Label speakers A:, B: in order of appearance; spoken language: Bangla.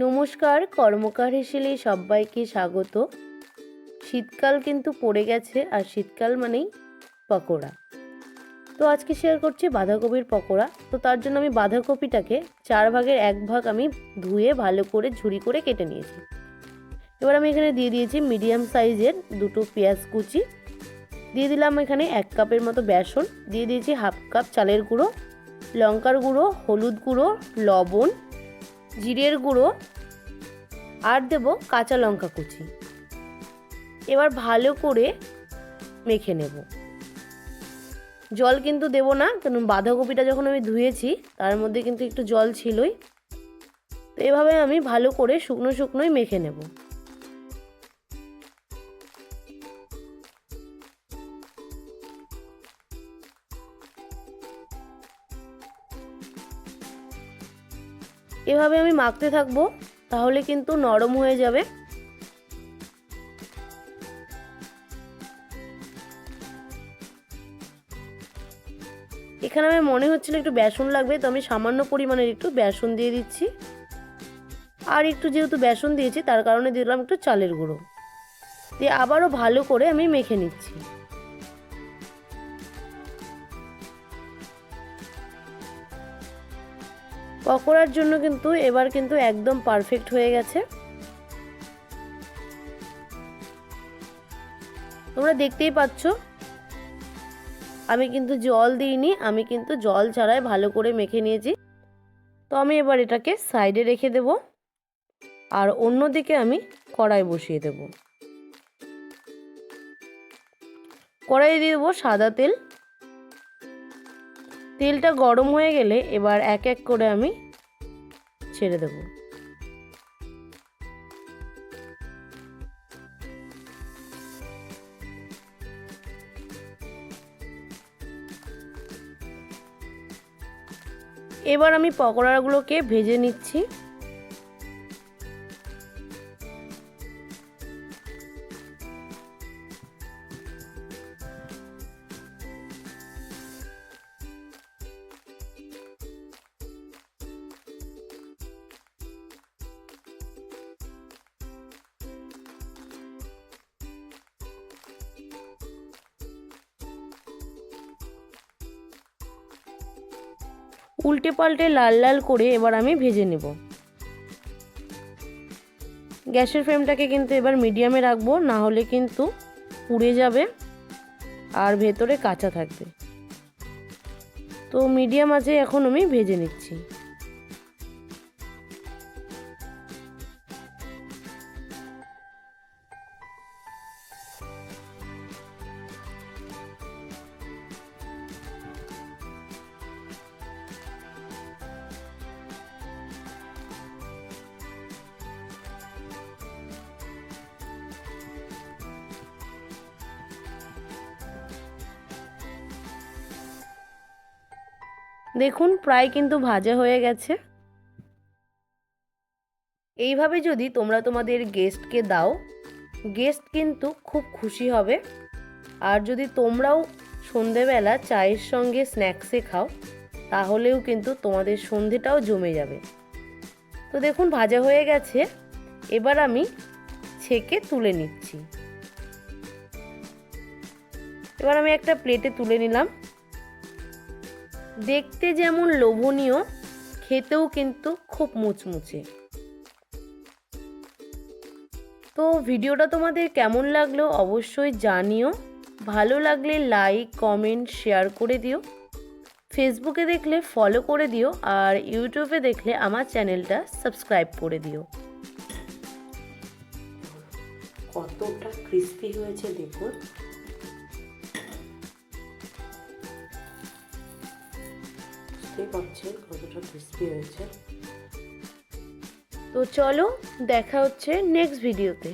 A: নমস্কার, কর্মকার হেসেলে সবাইকে স্বাগত। শীতকাল কিন্তু পড়ে গেছে, আর শীতকাল মানেই পকোড়া। তো আজকে শেয়ার করছি বাঁধাকপির পকোড়া। তো তার জন্য আমি বাঁধাকপিটাকে 4 ভাগের 1 ভাগ আমি ধুয়ে ভালো করে ঝুরি করে কেটে নিয়েছি। এবার আমি এখানে দিয়ে দিয়েছি মিডিয়াম সাইজের 2টো পেঁয়াজ কুচি, দিয়ে দিলাম এখানে 1 কাপের মতো বেসন, দিয়ে দিয়েছি হাফ কাপ চালের গুঁড়ো, লঙ্কার গুঁড়ো, হলুদ গুঁড়ো, লবণ, জিরের গুঁড়ো, আর দেব কাঁচা লঙ্কা কুচি। এবার ভালো করে মেখে নেব। জল কিন্তু দেব না, কারণ বাঁধাকপিটা যখন আমি ধুয়েছি তার মধ্যে কিন্তু একটু জল ছিলই। তো এভাবে আমি ভালো করে শুকনো শুকনোই মেখে নেব। এভাবে আমি মাখতে থাকবো, তাহলে কিন্তু নরম হয়ে যাবে। এখানে আমার মনে হচ্ছিল একটু বেসন লাগবে, তো আমি সামান্য পরিমাণের একটু বেসন দিয়ে দিচ্ছি। আর একটু যেহেতু বেসন দিয়েছি তার কারণে দিলাম একটু চালের গুঁড়ো, দিয়ে আবারও ভালো করে আমি মেখে নিচ্ছি। পকোড়ার জন্য কিন্তু এবার কিন্তু একদম পারফেক্ট হয়ে গেছে। তোমরা দেখতেই পাচ্ছ আমি কিন্তু জল দিইনি, আমি কিন্তু জল ছাড়াই ভালো করে মেখে নিয়েছি। তো আমি এবার এটাকে সাইডে রেখে দেব, আর অন্যদিকে আমি কড়াই বসিয়ে দেব। কড়াই দিয়ে দেবো সাদা তেল। তেলটা গরম হয়ে গেলে এবার এক এক করে আমি ছেড়ে দেব। এবার আমি পকোড়াগুলোকে ভেজে নিচ্ছি। উল্টে পাল্টে লাল লাল করে এবার আমি ভেজে নেব। গ্যাসের ফ্লেমটাকে কিন্তু এবার মিডিয়ামে রাখবো, না হলে কিন্তু পুড়ে যাবে আর ভেতরে কাঁচা থাকবে। তো মিডিয়াম আছে এখন আমি ভেজে নিচ্ছি। দেখুন প্রায় কিন্তু ভাজা হয়ে গেছে। এইভাবে যদি তোমরা তোমাদের গেস্টকে দাও, গেস্ট কিন্তু খুব খুশি হবে। আর যদি তোমরাও সন্ধেবেলা চায়ের সঙ্গে স্ন্যাক্সে খাও, তাহলেও কিন্তু তোমাদের সন্ধেটাও জমে যাবে। তো দেখুন ভাজা হয়ে গেছে, এবার আমি ছেঁকে তুলে নিচ্ছি। এবার আমি একটা প্লেটে তুলে নিলাম। দেখতে যেমন লোভনীয়, খেতেও কিন্তু খুব মুচমুচে। তো ভিডিওটা তোমাদের কেমন লাগলো অবশ্যই জানিও। ভালো লাগলে লাইক, কমেন্ট, শেয়ার করে দিও। ফেসবুকে দেখলে ফলো করে দিও, আর ইউটিউবে দেখলে আমার চ্যানেলটা সাবস্ক্রাইব করে দিও। কতটা ক্রিস্পি হয়েছে দেখুন। বুঝতেই পারছেন কতটা ক্রিস্পি হয়েছে। তো চলো দেখা হচ্ছে নেক্সট ভিডিওতে।